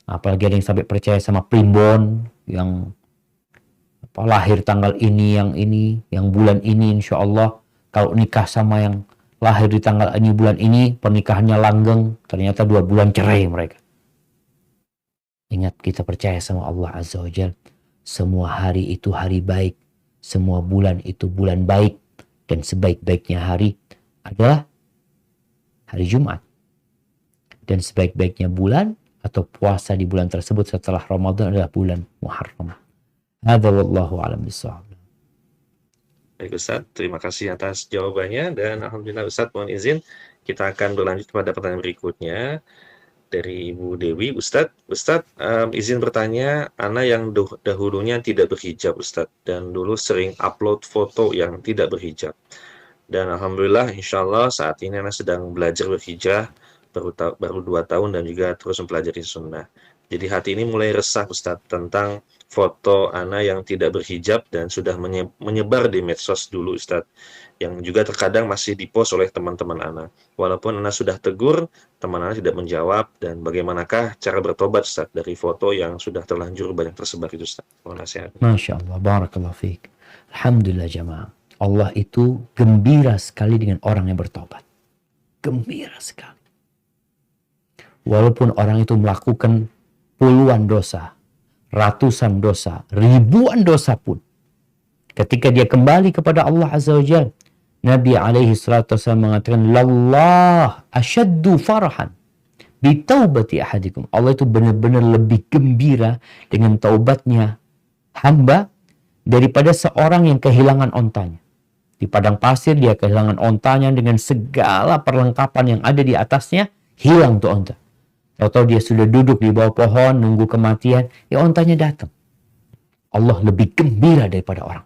Apalagi ada yang sampai percaya sama primbon yang lahir tanggal ini, yang bulan ini insya Allah. Kalau nikah sama yang lahir di tanggal ini, bulan ini, pernikahannya langgeng. Ternyata 2 bulan cerai mereka. Ingat, kita percaya sama Allah Azza wa Jalla. Semua hari itu hari baik. Semua bulan itu bulan baik. Dan sebaik-baiknya hari adalah hari Jumat. Dan sebaik-baiknya bulan atau puasa di bulan tersebut setelah Ramadan adalah bulan Muharram. Hadza wallahu a'lam bishawab. Baik Ustadz, terima kasih atas jawabannya, dan Alhamdulillah Ustadz, mohon izin kita akan berlanjut pada pertanyaan berikutnya dari Ibu Dewi. Ustadz, izin bertanya, Ana yang dahulunya tidak berhijab Ustadz, dan dulu sering upload foto yang tidak berhijab. Dan Alhamdulillah insya Allah saat ini Ana sedang belajar berhijrah, baru 2 tahun dan juga terus mempelajari sunnah. Jadi hati ini mulai resah Ustadz tentang foto Ana yang tidak berhijab dan sudah menyebar di medsos dulu Ustadz, yang juga terkadang masih dipost oleh teman-teman Ana. Walaupun Ana sudah tegur, teman Ana tidak menjawab. Dan bagaimanakah cara bertobat Ustadz dari foto yang sudah terlanjur banyak tersebar itu Ustadz? Mohon nasihat. Masya Allah, barakallahu fiik. Alhamdulillah jamaah. Allah itu gembira sekali dengan orang yang bertobat. Gembira sekali. Walaupun orang itu melakukan puluhan dosa, ratusan dosa, ribuan dosa pun, ketika dia kembali kepada Allah Azza wa Jalla, Nabi alaihi salatu wasallam mengatakan, "Lallah asyaddu farhan bitaubati ahadikum." Allah itu benar-benar lebih gembira dengan taubatnya hamba daripada seorang yang kehilangan ontanya. Di padang pasir dia kehilangan ontanya dengan segala perlengkapan yang ada di atasnya, hilang tuh onta. Atau dia sudah duduk di bawah pohon nunggu kematian, ya ontanya datang. Allah lebih gembira daripada orang.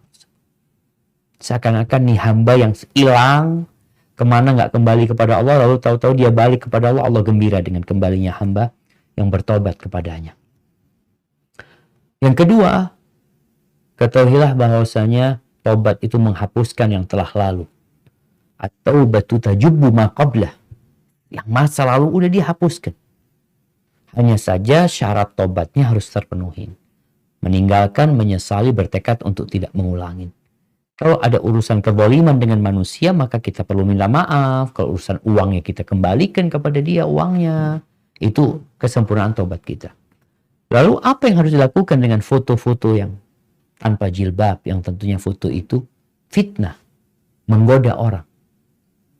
Seakan-akan nih hamba yang hilang, kemana nggak kembali kepada Allah, lalu tahu-tahu dia balik kepada Allah, Allah gembira dengan kembalinya hamba yang bertobat kepadanya. Yang kedua, ketahuilah bahwasanya taubat itu menghapuskan yang telah lalu. At-taubatu tajubbu ma qablah. Yang masa lalu udah dihapuskan. Hanya saja syarat tobatnya harus terpenuhi. Meninggalkan, menyesali, bertekad untuk tidak mengulangi. Kalau ada urusan kezaliman dengan manusia, maka kita perlu minta maaf. Kalau urusan uangnya, kita kembalikan kepada dia uangnya. Itu kesempurnaan tobat kita. Lalu apa yang harus dilakukan dengan foto-foto yang tanpa jilbab, yang tentunya foto itu fitnah, menggoda orang.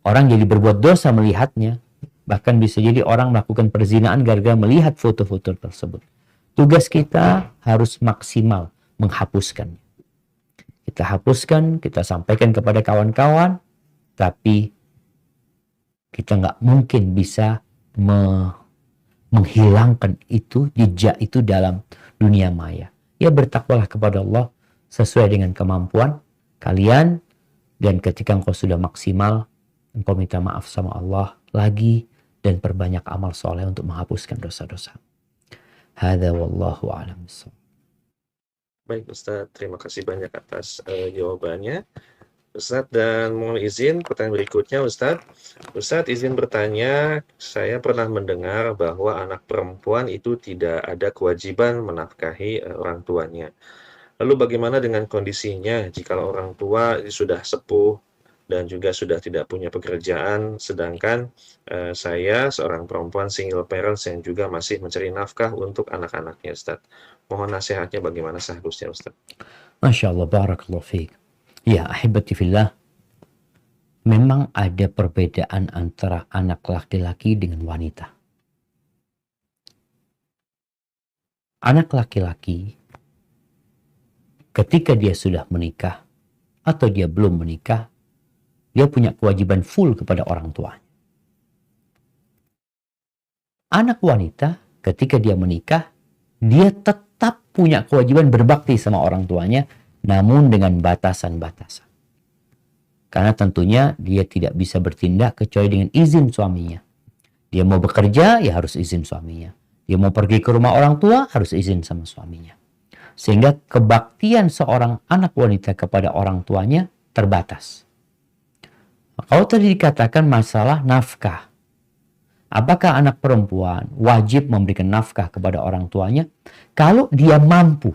Orang jadi berbuat dosa melihatnya. Bahkan bisa jadi orang melakukan perzinaan gara-gara melihat foto-foto tersebut. Tugas kita harus maksimal menghapuskannya. Kita hapuskan, kita sampaikan kepada kawan-kawan, tapi kita nggak mungkin bisa menghilangkan itu, jejak itu dalam dunia maya. Ya bertakwalah kepada Allah sesuai dengan kemampuan kalian, dan ketika engkau sudah maksimal, engkau minta maaf sama Allah lagi, dan perbanyak amal soleh untuk menghapuskan dosa-dosa. Hadza wallahu a'lam bishawab. Baik Ustadz, terima kasih banyak atas jawabannya Ustadz, dan mohon izin pertanyaan berikutnya Ustadz. Ustadz izin bertanya, saya pernah mendengar bahwa anak perempuan itu tidak ada kewajiban menafkahi orang tuanya. Lalu bagaimana dengan kondisinya jika orang tua sudah sepuh dan juga sudah tidak punya pekerjaan, sedangkan saya seorang perempuan single parents yang juga masih mencari nafkah untuk anak-anaknya Ustadz. Mohon nasihatnya bagaimana seharusnya Ustadz. Masya Allah, barakallahu fiik. Ya ahibati fillah, memang ada perbedaan antara anak laki-laki dengan wanita. Anak laki-laki ketika dia sudah menikah atau dia belum menikah, dia punya kewajiban full kepada orang tuanya. Anak wanita ketika dia menikah, dia tetap punya kewajiban berbakti sama orang tuanya, namun dengan batasan-batasan. Karena tentunya dia tidak bisa bertindak kecuali dengan izin suaminya. Dia mau bekerja, ya harus izin suaminya. Dia mau pergi ke rumah orang tua, harus izin sama suaminya. Sehingga kebaktian seorang anak wanita kepada orang tuanya terbatas. Kalau tadi dikatakan masalah nafkah, Apakah anak perempuan wajib memberikan nafkah kepada orang tuanya? Kalau dia mampu.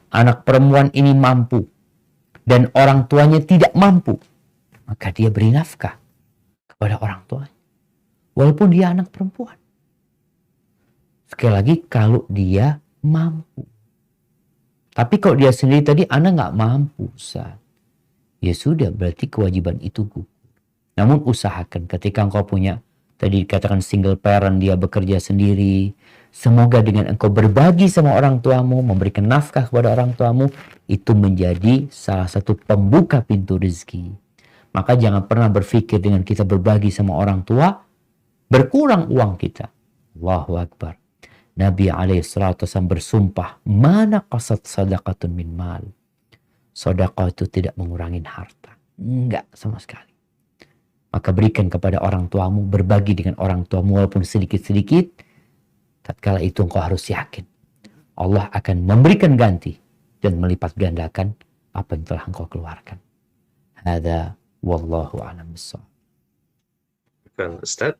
Anak perempuan ini mampu dan orang tuanya tidak mampu, maka dia beri nafkah kepada orang tuanya. Walaupun dia anak perempuan. Sekali lagi, kalau dia mampu. Tapi kalau dia sendiri tadi, anak nggak mampu, Ustaz. Ya sudah, berarti kewajiban itu gugur. Namun usahakan ketika engkau punya, tadi dikatakan single parent, dia bekerja sendiri. Semoga dengan engkau berbagi sama orang tuamu, memberikan nafkah kepada orang tuamu, itu menjadi salah satu pembuka pintu rezeki. Maka jangan pernah berpikir dengan kita berbagi sama orang tua, berkurang uang kita. Allahu Akbar. Nabi SAW bersumpah, mana qasat sadaqatun min mal. Sedekah itu tidak mengurangi harta. Enggak sama sekali. Maka berikan kepada orang tuamu, berbagi dengan orang tuamu walaupun sedikit-sedikit. Tatkala itu engkau harus yakin Allah akan memberikan ganti dan melipat gandakan apa yang telah engkau keluarkan. Hadza wallahu a'lam bissawab. Bukan Ustaz.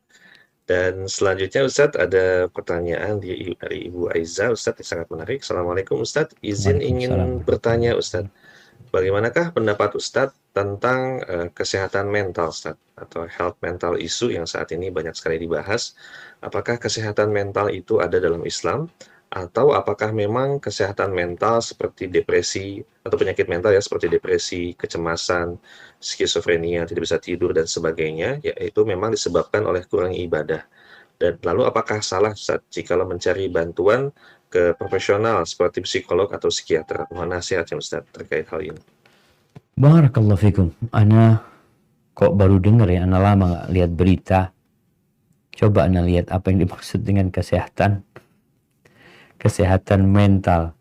Dan selanjutnya Ustaz ada pertanyaan dari Ibu Aiza, Ustaz, yang sangat menarik. Assalamualaikum Ustaz, izin ingin bertanya Ustaz. Bagaimanakah pendapat Ustadz tentang kesehatan mental, Ustadz, atau health mental issue yang saat ini banyak sekali dibahas? Apakah kesehatan mental itu ada dalam Islam, atau apakah memang kesehatan mental seperti depresi atau penyakit mental ya seperti depresi, kecemasan, skizofrenia, tidak bisa tidur dan sebagainya, yaitu memang disebabkan oleh kurangnya ibadah? Dan lalu apakah salah Ustadz jikalau mencari bantuan ke profesional seperti psikolog atau psikiater? Mohon nasihatnya Ustadz terkait hal ini. Barakallahu fikum. Ana kok baru dengar ya, ana lama gak lihat berita. Coba ana lihat apa yang dimaksud dengan kesehatan mental.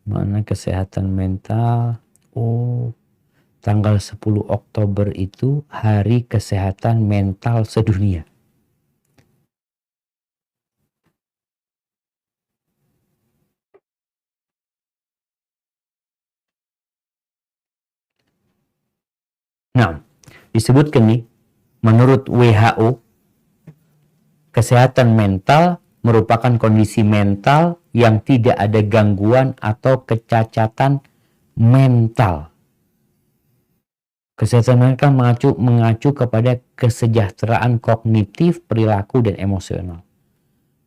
Mana kesehatan mental? Oh, tanggal 10 Oktober itu Hari Kesehatan Mental Sedunia. Nah, disebutkan nih, menurut WHO, kesehatan mental merupakan kondisi mental yang tidak ada gangguan atau kecacatan mental. Kesehatan mental mengacu kepada kesejahteraan kognitif, perilaku, dan emosional.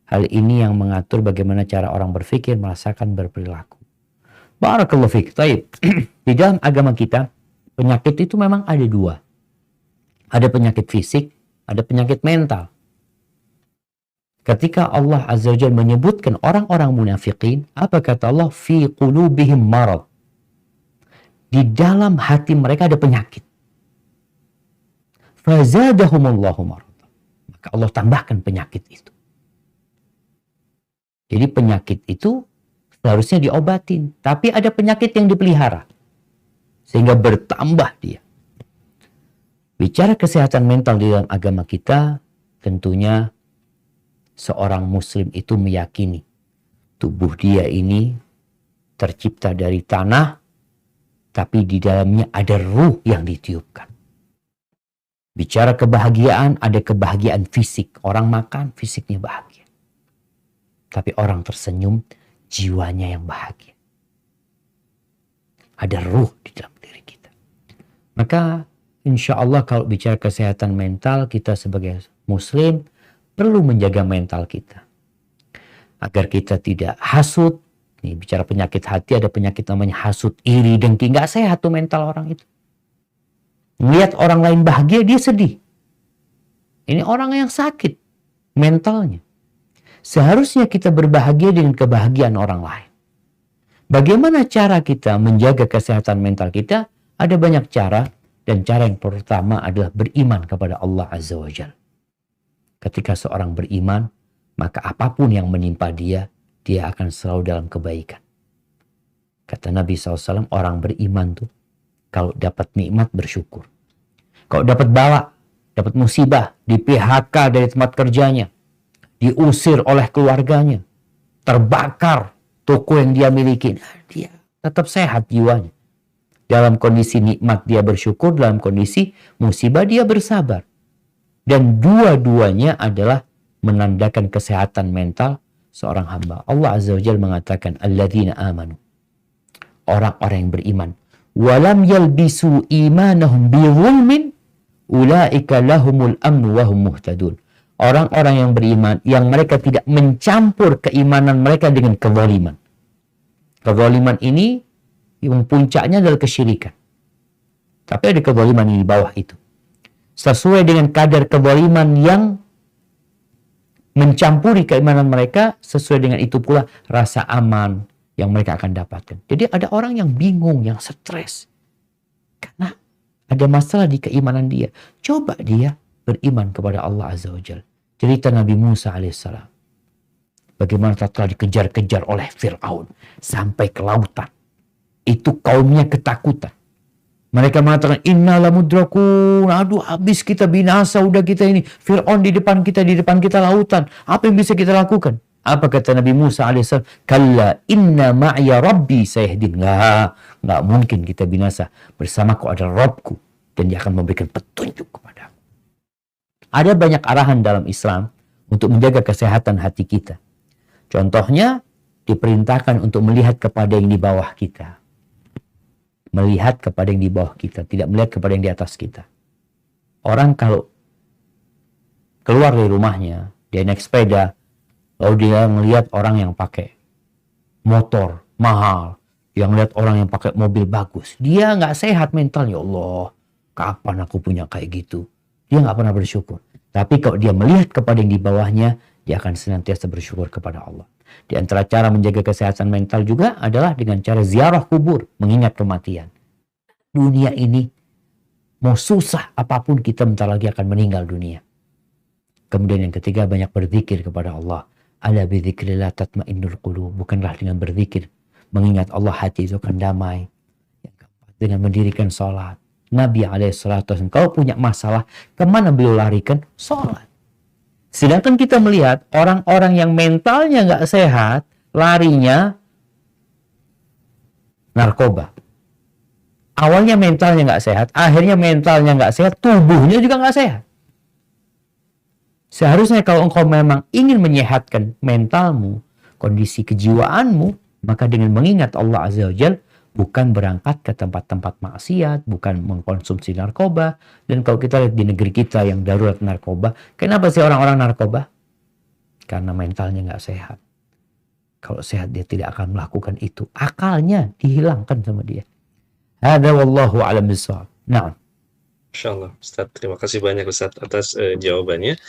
Hal ini yang mengatur bagaimana cara orang berpikir, merasakan, berperilaku. Barakallahu fiik. Taib. Di dalam agama kita, penyakit itu memang ada dua. Ada penyakit fisik, ada penyakit mental. Ketika Allah Azza wa Jalla menyebutkan orang-orang munafikin, apa kata Allah? Fi qulubihim marad. Di dalam hati mereka ada penyakit. Fazadahumullahu marad. Maka Allah tambahkan penyakit itu. Jadi penyakit itu seharusnya diobatin. Tapi ada penyakit yang dipelihara. Sehingga bertambah dia. Bicara kesehatan mental di dalam agama kita, tentunya seorang muslim itu meyakini tubuh dia ini tercipta dari tanah, tapi di dalamnya ada ruh yang ditiupkan. Bicara kebahagiaan, ada kebahagiaan fisik. Orang makan, fisiknya bahagia. Tapi orang tersenyum, jiwanya yang bahagia. Ada ruh di dalam diri kita. Maka insya Allah kalau bicara kesehatan mental, kita sebagai muslim perlu menjaga mental kita. Agar kita tidak hasut. Nih, bicara penyakit hati, ada penyakit namanya hasut, iri, dengki. Nggak sehat tuh mental orang itu. Melihat orang lain bahagia, dia sedih. Ini orang yang sakit mentalnya. Seharusnya kita berbahagia dengan kebahagiaan orang lain. Bagaimana cara kita menjaga kesehatan mental kita? Ada banyak cara, dan cara yang pertama adalah beriman kepada Allah Azza wa Jalla. Ketika seorang beriman, maka apapun yang menimpa dia, dia akan selalu dalam kebaikan. Kata Nabi SAW, orang beriman tuh, kalau dapat nikmat bersyukur. Kalau dapat bala, dapat musibah, di PHK dari tempat kerjanya, diusir oleh keluarganya, terbakar toko yang dia miliki, dia tetap sehat jiwanya. Dalam kondisi nikmat dia bersyukur, dalam kondisi musibah dia bersabar. Dan dua-duanya adalah menandakan kesehatan mental seorang hamba. Allah Azza wa Jalla mengatakan, alladzina amanu, orang-orang yang beriman, walam yalbisu imanahum bizulmin, ulaika lahumul amnu wa hum muhtadun. Orang-orang yang beriman yang mereka tidak mencampur keimanan mereka dengan kezaliman. Kezaliman ini yang puncaknya adalah kesyirikan. Tapi ada kezaliman di bawah itu. Sesuai dengan kadar kezaliman yang mencampuri keimanan mereka, sesuai dengan itu pula rasa aman yang mereka akan dapatkan. Jadi ada orang yang bingung, yang stres. Karena ada masalah di keimanan dia. Coba dia beriman kepada Allah Azza wa Jalla. Cerita Nabi Musa alaihissalam. Bagaimana telah dikejar-kejar oleh Fir'aun sampai ke lautan. Itu kaumnya ketakutan. Mereka mengatakan, inna lamudrakun. Aduh, habis kita, binasa udah kita ini. Fir'aun di depan kita lautan. Apa yang bisa kita lakukan? Apa kata Nabi Musa alaihissalam? Kalla inna ma'ya rabbi sayahdin. Nggak mungkin kita binasa. Bersamaku adalah Rabbku. Dan dia akan memberikan petunjuk kepada aku. Ada banyak arahan dalam Islam untuk menjaga kesehatan hati kita. Contohnya, diperintahkan untuk melihat kepada yang di bawah kita. Melihat kepada yang di bawah kita, tidak melihat kepada yang di atas kita. Orang kalau keluar dari rumahnya, dia naik sepeda, lalu dia melihat orang yang pakai motor mahal, yang melihat orang yang pakai mobil bagus, dia nggak sehat mental. Ya Allah, kapan aku punya kayak gitu? Dia nggak pernah bersyukur. Tapi kalau dia melihat kepada yang di bawahnya, dia akan senantiasa bersyukur kepada Allah. Di antara cara menjaga kesehatan mental juga adalah dengan cara ziarah kubur, mengingat kematian. Dunia ini, mau susah apapun, kita bentar lagi akan meninggal dunia. Kemudian yang ketiga, banyak berzikir kepada Allah. Ala bidzikrillah tatmainnul qulub. Bukanlah dengan berzikir, mengingat Allah, hati itu akan damai. Yang keempat, dengan mendirikan sholat. Nabi SAW, kalau punya masalah, kemana beliau larikan? Sholat. Sedangkan kita melihat orang-orang yang mentalnya nggak sehat, larinya narkoba. Awalnya mentalnya nggak sehat, akhirnya mentalnya nggak sehat, tubuhnya juga nggak sehat. Seharusnya kalau engkau memang ingin menyehatkan mentalmu, kondisi kejiwaanmu, maka dengan mengingat Allah Azza wa Jalla, bukan berangkat ke tempat-tempat maksiat, bukan mengkonsumsi narkoba. Dan kalau kita lihat di negeri kita yang darurat narkoba, kenapa sih orang-orang narkoba? Karena mentalnya nggak sehat. Kalau sehat dia tidak akan melakukan itu. Akalnya dihilangkan sama dia. Hada wallahu a'lam bishawab. Nah, Insyaallah, Ustaz. Terima kasih banyak Ustaz atas jawabannya.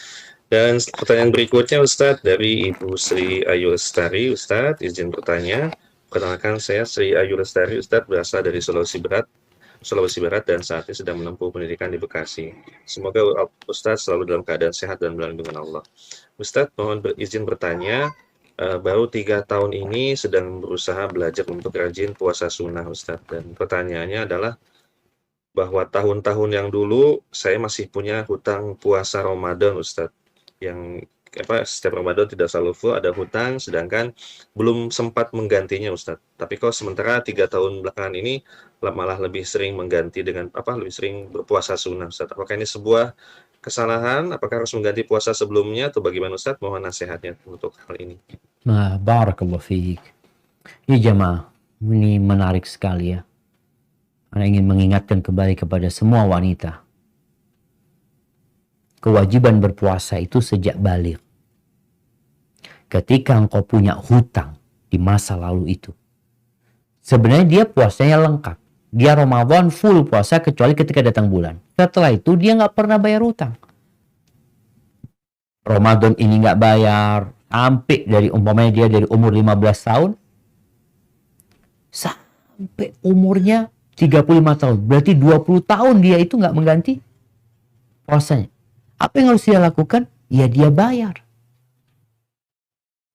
Dan pertanyaan berikutnya Ustaz dari Ibu Sri Ayu Lestari. Ustaz, izin bertanya. Perkenalkan, saya Sri Ayu Lestari, Ustadz, berasal dari Sulawesi Barat dan saat ini sedang menempuh pendidikan di Bekasi. Semoga Ustadz selalu dalam keadaan sehat dan dalam lindungan Allah. Ustadz, mohon izin bertanya, baru 3 tahun ini sedang berusaha belajar untuk rajin puasa sunnah, Ustadz. Dan pertanyaannya adalah bahwa tahun-tahun yang dulu saya masih punya hutang puasa Ramadan, Ustadz, yang setiap Ramadan tidak selalu full, ada hutang, sedangkan belum sempat menggantinya, Ustadz. Tapi kok sementara 3 tahun belakangan ini malah lebih sering mengganti dengan lebih sering berpuasa sunnah, Ustadz. Apakah ini sebuah kesalahan? Apakah harus mengganti puasa sebelumnya atau bagaimana, Ustadz? Mohon nasihatnya untuk hal ini. barakallahu fiik. Ya jamaah, ini menarik sekali ya. Ana ingin mengingatkan kembali kepada semua wanita. Kewajiban berpuasa itu sejak balik. Ketika engkau punya hutang di masa lalu itu, sebenarnya dia puasanya lengkap. Dia Ramadan full puasa kecuali ketika datang bulan. Setelah itu dia nggak pernah bayar hutang. Ramadan ini nggak bayar, sampai dari umpamanya dia dari umur 15 tahun sampai umurnya 35 tahun. Berarti 20 tahun dia itu nggak mengganti puasanya. Apa yang harus dia lakukan? Ya dia bayar.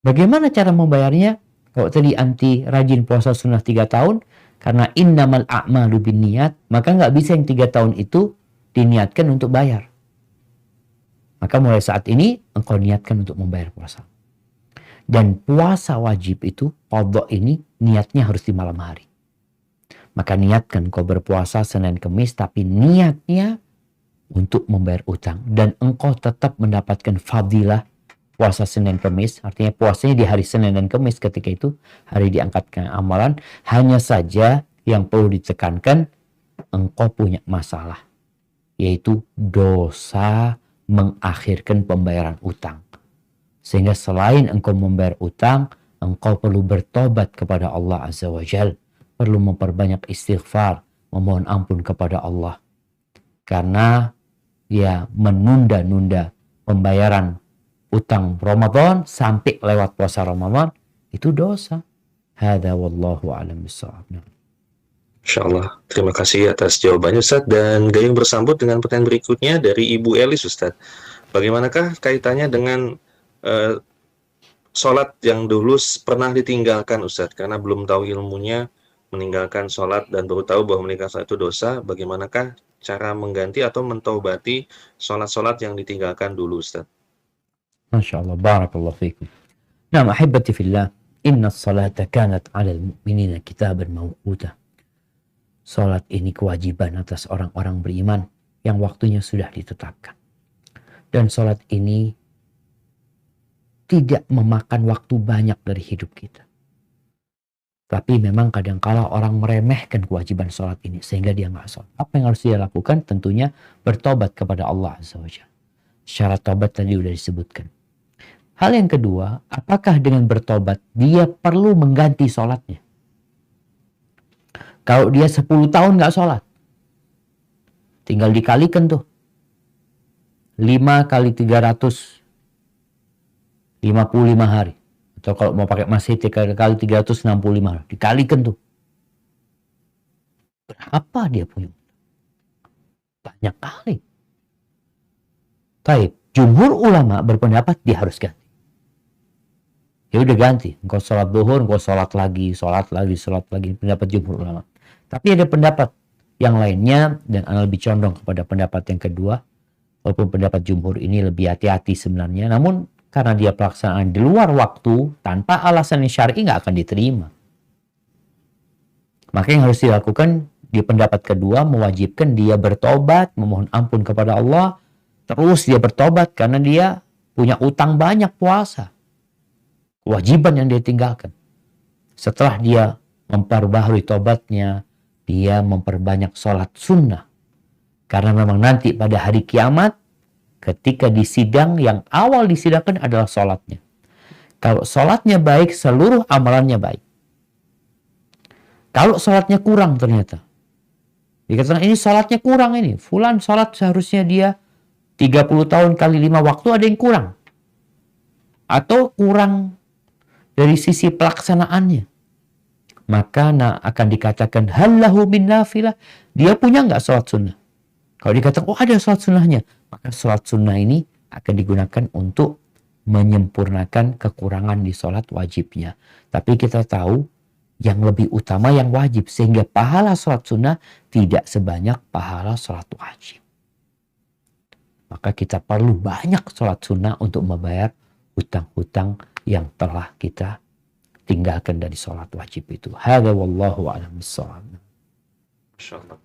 Bagaimana cara membayarnya? Kalau tadi anti rajin puasa sunnah 3 tahun, karena innamal a'malu binniyat, maka nggak bisa yang 3 tahun itu diniatkan untuk bayar. Maka mulai saat ini engkau niatkan untuk membayar puasa. Dan puasa wajib itu, qadha ini niatnya harus di malam hari. Maka niatkan kau berpuasa Senin Kemis, tapi niatnya untuk membayar utang. Dan engkau tetap mendapatkan fadilah puasa Senin Kemis. Artinya puasanya di hari Senin dan Kemis ketika itu hari diangkatkan amalan. Hanya saja yang perlu ditekankan, engkau punya masalah, yaitu dosa mengakhirkan pembayaran utang. Sehingga selain engkau membayar utang, engkau perlu bertobat kepada Allah Azza wa Jal. Perlu memperbanyak istighfar, memohon ampun kepada Allah. Karena ya menunda-nunda pembayaran utang Ramadan sampai lewat puasa Ramadan, itu dosa. Hada wallahu a'lam bishawab. Insyaallah. Terima kasih atas jawabannya Ustaz, dan gayung bersambut dengan pertanyaan berikutnya dari Ibu Elis Ustaz. Bagaimanakah kaitannya dengan sholat yang dulu pernah ditinggalkan Ustaz, karena belum tahu ilmunya meninggalkan sholat dan baru tahu bahwa meninggalkan sholat itu dosa. Bagaimanakah cara mengganti atau mentaubati sholat-sholat yang ditinggalkan dulu Ustaz? Masya Allah, barakallahu fikum. Nah, ahibati fillah, inna salata kanat ala al-mu'minina kitaban mawquta. Salat ini kewajiban atas orang-orang beriman yang waktunya sudah ditetapkan. Dan salat ini tidak memakan waktu banyak dari hidup kita. Tapi memang kadangkala orang meremehkan kewajiban salat ini sehingga dia nggak salat. Apa yang harus dia lakukan? Tentunya bertobat kepada Allah Azza wa Jalla. Syarat tobat tadi sudah disebutkan. Hal yang kedua, apakah dengan bertobat dia perlu mengganti salatnya? Kalau dia 10 tahun nggak sholat, tinggal dikalikan tuh. 5 kali 355 hari. Atau kalau mau pakai Masehi 3 kali 365 hari. Dikalikan tuh. Berapa dia punya? Banyak kali. Taib. Jumhur ulama berpendapat dia harus ganti. Ya udah ganti. Engkau sholat zuhur, engkau sholat lagi. Pendapat jumhur ulama. Tapi ada pendapat yang lainnya, dan ana lebih condong kepada pendapat yang kedua. Walaupun pendapat jumhur ini lebih hati-hati sebenarnya. Namun karena dia pelaksanaan di luar waktu, tanpa alasan yang syar'i nggak akan diterima. Maka yang harus dilakukan di pendapat kedua, mewajibkan dia bertobat, memohon ampun kepada Allah. Terus dia bertobat karena dia punya utang banyak puasa. Kewajiban yang dia tinggalkan. Setelah dia memperbaharui tobatnya, dia memperbanyak sholat sunnah. Karena memang nanti pada hari kiamat, ketika disidang, yang awal disidangkan adalah sholatnya. Kalau sholatnya baik, seluruh amalannya baik. Kalau sholatnya kurang ternyata, dikatakan ini sholatnya kurang ini. Fulan sholat seharusnya dia 30 tahun kali 5 waktu, ada yang kurang. Atau kurang dari sisi pelaksanaannya. Maka akan dikatakan hallahu min nafilah, dia punya nggak sholat sunnah? Kalau dikatakan oh ada sholat sunnahnya, maka sholat sunnah ini akan digunakan untuk menyempurnakan kekurangan di sholat wajibnya. Tapi kita tahu yang lebih utama yang wajib, sehingga pahala sholat sunnah tidak sebanyak pahala sholat wajib. Maka kita perlu banyak sholat sunnah untuk membayar hutang-hutang yang telah kita tinggalkan dari sholat wajib itu. Hadza wallahu a'lam bishawab. Masyaallah.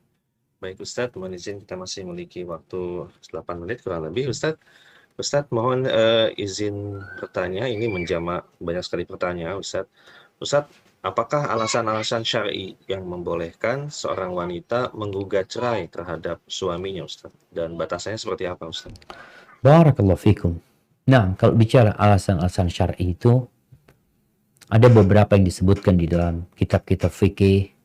Baik Ustadz, mohon izin kita masih memiliki waktu 8 menit kurang lebih Ustadz. Ustadz mohon izin bertanya, ini menjamak banyak sekali pertanyaan Ustadz. Ustadz, apakah alasan-alasan syar'i yang membolehkan seorang wanita menggugat cerai terhadap suaminya Ustadz? Dan batasannya seperti apa Ustadz? Barakallahu fikum. Nah, kalau bicara alasan-alasan syar'i itu, ada beberapa yang disebutkan di dalam kitab-kitab fikih,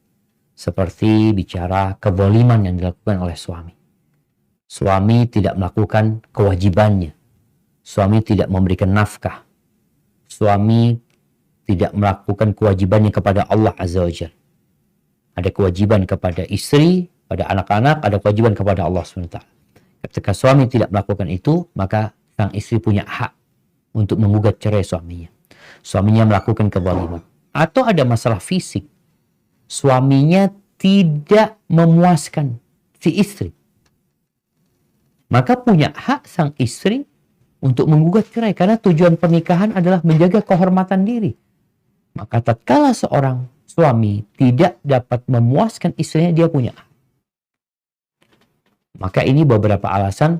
seperti bicara kezaliman yang dilakukan oleh suami. Suami tidak melakukan kewajibannya. Suami tidak memberikan nafkah. Suami tidak melakukan kewajibannya kepada Allah Azza wa Jalla. Ada kewajiban kepada istri, pada anak-anak, ada kewajiban kepada Allah SWT. Ketika suami tidak melakukan itu, maka sang istri punya hak untuk menggugat cerai suaminya. Suaminya melakukan kezaliman. Atau ada masalah fisik. Suaminya tidak memuaskan si istri. Maka punya hak sang istri untuk menggugat cerai. Karena tujuan pernikahan adalah menjaga kehormatan diri. Maka tatkala seorang suami tidak dapat memuaskan istrinya, dia punya hak. Maka ini beberapa alasan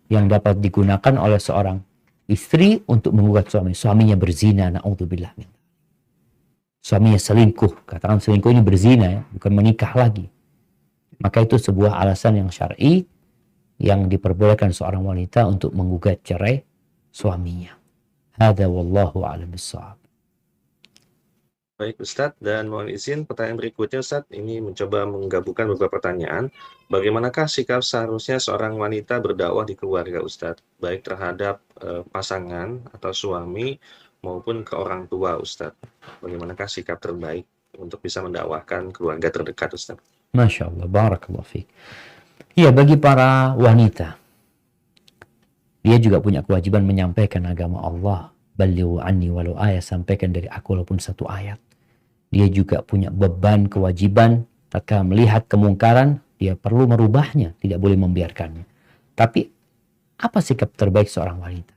yang dapat digunakan oleh seorang istri untuk menggugat suami. Suaminya berzina, na'udzubillah. Suaminya selingkuh, katakan selingkuh ini berzina ya, bukan menikah lagi. Maka itu sebuah alasan yang syar'i yang diperbolehkan seorang wanita untuk menggugat cerai suaminya. Hadza wallahu a'lam bissawab. Baik Ustadz, dan mohon izin pertanyaan berikutnya Ustadz, ini mencoba menggabungkan beberapa pertanyaan. Bagaimanakah sikap seharusnya seorang wanita berdakwah di keluarga Ustadz, baik terhadap pasangan atau suami maupun ke orang tua Ustadz? Bagaimanakah sikap terbaik untuk bisa mendakwahkan keluarga terdekat Ustadz? Masya Allah, barakallahu fiik. Iya, bagi para wanita, dia juga punya kewajiban menyampaikan agama Allah. Balighu anni walau ayat, sampaikan dari aku walaupun satu ayat. Dia juga punya beban kewajiban, tatkala melihat kemungkaran, dia perlu merubahnya, tidak boleh membiarkannya. Tapi apa sikap terbaik seorang wanita?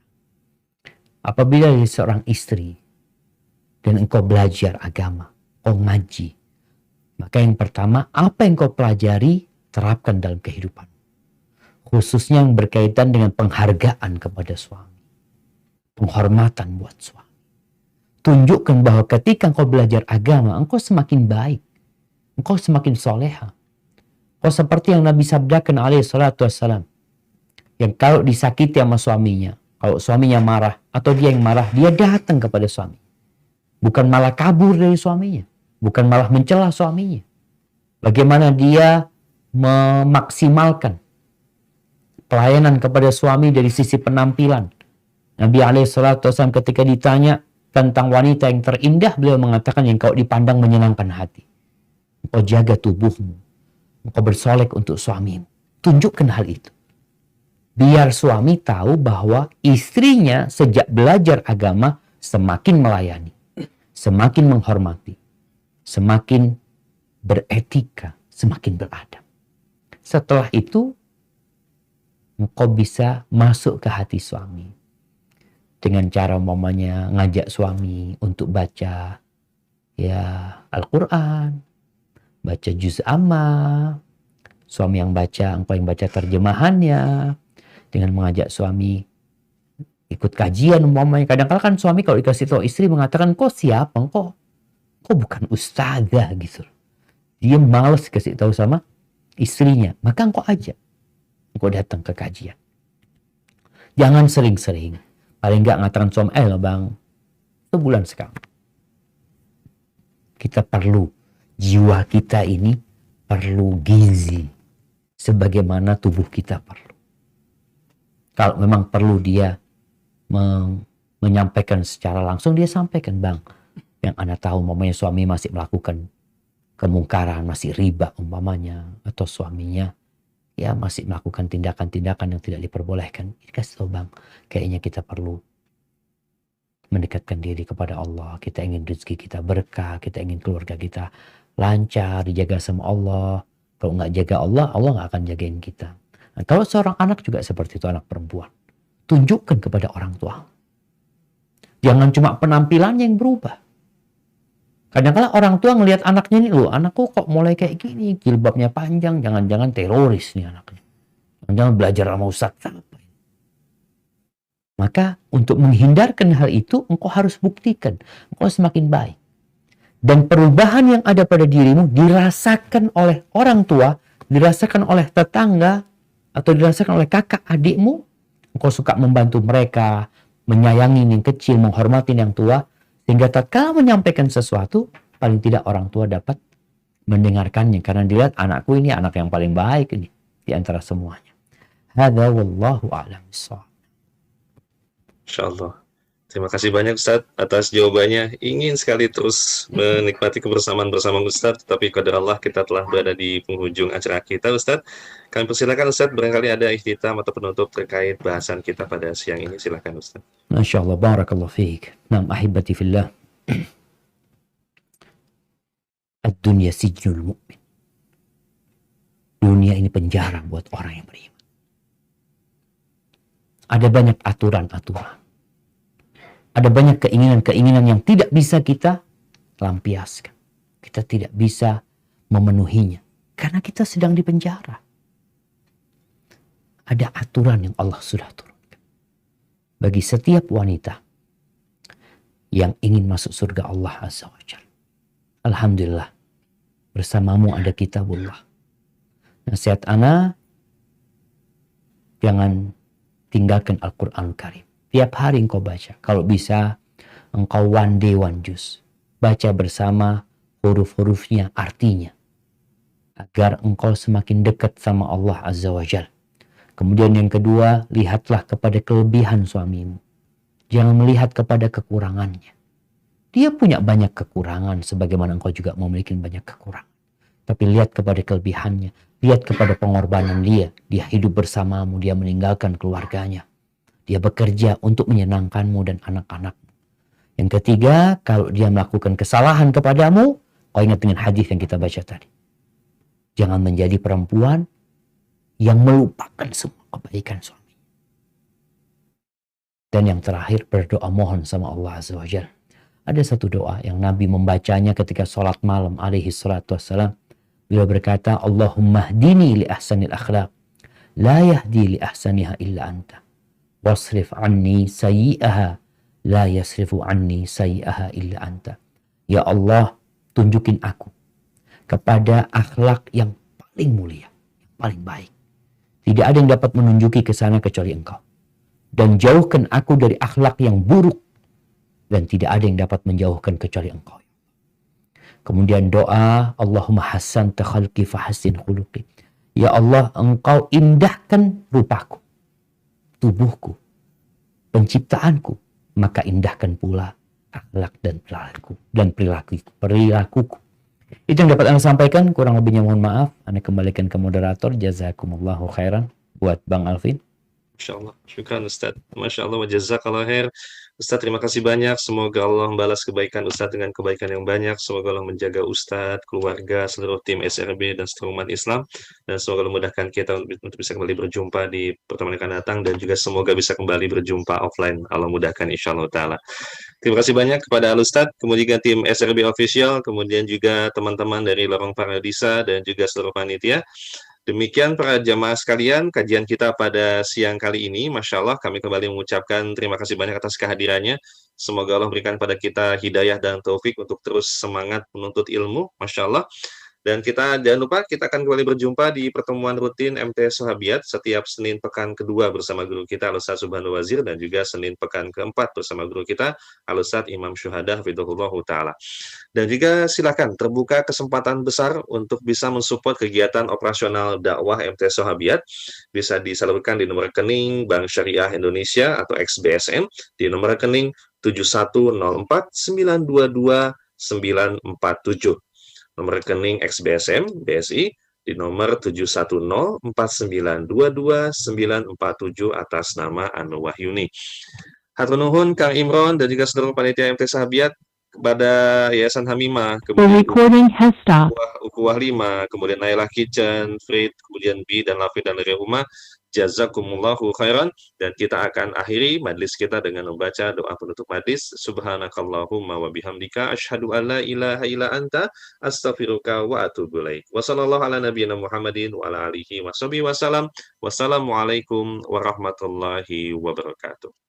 Apabila dia seorang istri dan engkau belajar agama, engkau ngaji, maka yang pertama, apa yang kau pelajari, terapkan dalam kehidupan. Khususnya yang berkaitan dengan penghargaan kepada suami. Penghormatan buat suami. Tunjukkan bahwa ketika engkau belajar agama, engkau semakin baik. Engkau semakin soleha. Engkau seperti yang Nabi sabdakan alaihi salatu wassalam. Yang kalau disakiti sama suaminya, kalau suaminya marah, atau dia yang marah, dia datang kepada suami. Bukan malah kabur dari suaminya. Bukan malah mencela suaminya. Bagaimana dia memaksimalkan pelayanan kepada suami dari sisi penampilan. Nabi SAW ketika ditanya tentang wanita yang terindah, beliau mengatakan yang kau dipandang menyenangkan hati. Engkau jaga tubuhmu. Engkau bersolek untuk suamimu. Tunjukkan hal itu. Biar suami tahu bahwa istrinya sejak belajar agama semakin melayani. Semakin menghormati. Semakin beretika. Semakin beradab. Setelah itu, engkau bisa masuk ke hati suami. Dengan cara umpamanya ngajak suami untuk baca ya Al-Quran, baca juz amma, suami yang baca, engkau yang baca terjemahannya, dengan mengajak suami ikut kajian umpamanya. Kadang-kadang kan suami kalau dikasih tahu istri mengatakan, kok siapa, kok bukan ustazah gitu. Dia malas kasih tahu sama istrinya, maka engkau ajak, engkau datang ke kajian. Jangan sering-sering. Paling enggak ngatakan suami, loh bang, sebulan sekali. Kita perlu, jiwa kita ini perlu gizi. Sebagaimana tubuh kita perlu. Kalau memang perlu dia menyampaikan secara langsung, dia sampaikan, bang. Yang Anda tahu, umpamanya suami masih melakukan kemungkaran, masih riba umpamanya. Atau suaminya ya masih melakukan tindakan-tindakan yang tidak diperbolehkan. Kasih tahu bang, kayaknya kita perlu mendekatkan diri kepada Allah. Kita ingin rezeki kita berkah, kita ingin keluarga kita lancar, dijaga sama Allah. Kalau nggak jaga Allah, Allah nggak akan jagain kita. Nah, kalau seorang anak juga seperti itu, anak perempuan, tunjukkan kepada orang tua. Jangan cuma penampilannya yang berubah. Kadang-kadang orang tua ngelihat anaknya ini, loh anakku kok mulai kayak gini, jilbabnya panjang, jangan-jangan teroris nih anaknya. Jangan belajar sama ustadz. Maka untuk menghindarkan hal itu, engkau harus buktikan. Engkau semakin baik. Dan perubahan yang ada pada dirimu dirasakan oleh orang tua, dirasakan oleh tetangga, atau dirasakan oleh kakak adikmu. Engkau suka membantu mereka, menyayangi yang kecil, menghormati yang tua. Sehingga tatkala menyampaikan sesuatu, paling tidak orang tua dapat mendengarkannya. Karena dilihat anakku ini anak yang paling baik ini di antara semuanya. Hadza wallahu a'lam bissawab. Insyaallah. Terima kasih banyak Ustadz atas jawabannya. Ingin sekali terus menikmati kebersamaan bersama Ustadz, tapi qadar Allah kita telah berada di penghujung acara kita Ustadz. Kami persilakan Ustadz, barangkali ada ikhtitam atau penutup terkait bahasan kita pada siang ini. Silakan Ustadz. Masya Allah, barakallahu fiik. Naam ahibati fillah. Ad-dunya sijnul mu'min. Dunia ini penjara buat orang yang beriman. Ada banyak aturan-aturan. Ada banyak keinginan-keinginan yang tidak bisa kita lampiaskan. Kita tidak bisa memenuhinya. Karena kita sedang di penjara. Ada aturan yang Allah sudah turunkan. Bagi setiap wanita yang ingin masuk surga Allah Azza wa Jalla. Alhamdulillah, bersamamu ada kitabullah. Nasihat ana, jangan tinggalkan Al-Quran Karim. Tiap hari engkau baca. Kalau bisa, engkau one day one juz. Baca bersama huruf-hurufnya, artinya. Agar engkau semakin dekat sama Allah Azza wa Jalla. Kemudian yang kedua, lihatlah kepada kelebihan suamimu. Jangan melihat kepada kekurangannya. Dia punya banyak kekurangan sebagaimana engkau juga memiliki banyak kekurangan. Tapi lihat kepada kelebihannya. Lihat kepada pengorbanan dia. Dia hidup bersamamu, dia meninggalkan keluarganya. Dia bekerja untuk menyenangkanmu dan anak-anakmu. Yang ketiga, kalau dia melakukan kesalahan kepadamu, kau ingat dengan hadis yang kita baca tadi. Jangan menjadi perempuan yang melupakan semua kebaikan suami. Dan yang terakhir, berdoa mohon sama Allah Azza wa Jalla. Ada satu doa yang Nabi membacanya ketika sholat malam alaihi salatu wassalam. Beliau berkata, Allahumma hdini li ahsanil akhlaq. La yahdi li ahsaniha illa anta. Wasrif anni sayyi'aha. La yasrifu anni sayyi'aha illa anta. Ya Allah, tunjukin aku kepada akhlak yang paling mulia, yang paling baik. Tidak ada yang dapat menunjuki ke sana kecuali engkau. Dan jauhkan aku dari akhlak yang buruk. Dan tidak ada yang dapat menjauhkan kecuali engkau. Kemudian doa, Allahumma hassanta khalqi fahassin khuluqi. Ya Allah, engkau indahkan rupaku, tubuhku, penciptaanku. Maka indahkan pula akhlak dan perilakuku. Itu yang dapat Anda sampaikan. Kurang lebihnya mohon maaf. Anda kembalikan ke moderator. Jazakumullahu khairan. Buat Bang Alvin. Masya Allah, syukran Ustaz. Masya Allah, wa jazakallah khair. Ustaz, terima kasih banyak. Semoga Allah membalas kebaikan Ustaz dengan kebaikan yang banyak. Semoga Allah menjaga Ustaz, keluarga, seluruh tim SRB, dan seluruh umat Islam. Dan semoga Allah memudahkan kita untuk bisa kembali berjumpa di pertemuan yang akan datang. Dan juga semoga bisa kembali berjumpa offline. Allah mudahkan insya Allah ta'ala. Terima kasih banyak kepada Al-Ustaz, kemudian tim SRB Official, kemudian juga teman-teman dari Lorong Paradisa, dan juga seluruh panitia. Demikian para jamaah sekalian, kajian kita pada siang kali ini. Masya Allah, kami kembali mengucapkan terima kasih banyak atas kehadirannya. Semoga Allah berikan pada kita hidayah dan taufik untuk terus semangat menuntut ilmu. Masya Allah. Dan kita jangan lupa, kita akan kembali berjumpa di pertemuan rutin MT Sahabiat setiap Senin pekan kedua bersama guru kita Al-Ustaz Subhanu Wazir, dan juga Senin pekan keempat bersama guru kita Al-Ustaz Imam Syuhada Hafidhullahu Ta'ala. Dan juga silakan terbuka kesempatan besar untuk bisa mensupport kegiatan operasional dakwah MT Sahabiat. Bisa disalurkan di nomor rekening Bank Syariah Indonesia atau XBSM di nomor rekening 7104922 947. Nomor rekening XBSM BSI di nomor 7104922 947 atas nama Anu Wahyuni. Hatur nuhun Kang Imron dan juga seluruh panitia MT Sahabiat kepada Yayasan Hamimah, kemudian Ukuwah 5, kemudian Nailah Kitchen, Frit, kemudian B dan Lafi dan Rehuma. Jazakumullahu khairan. Dan kita akan akhiri majlis kita dengan membaca doa penutup majlis. Subhanakallahumma wa bihamdika asyhadu an la ilaha illa anta astaghfiruka wa atubu ilaik. Wassallallahu ala nabiyyina Muhammadin wa ala alihi washabihi wasallam. Wassalamualaikum warahmatullahi wabarakatuh.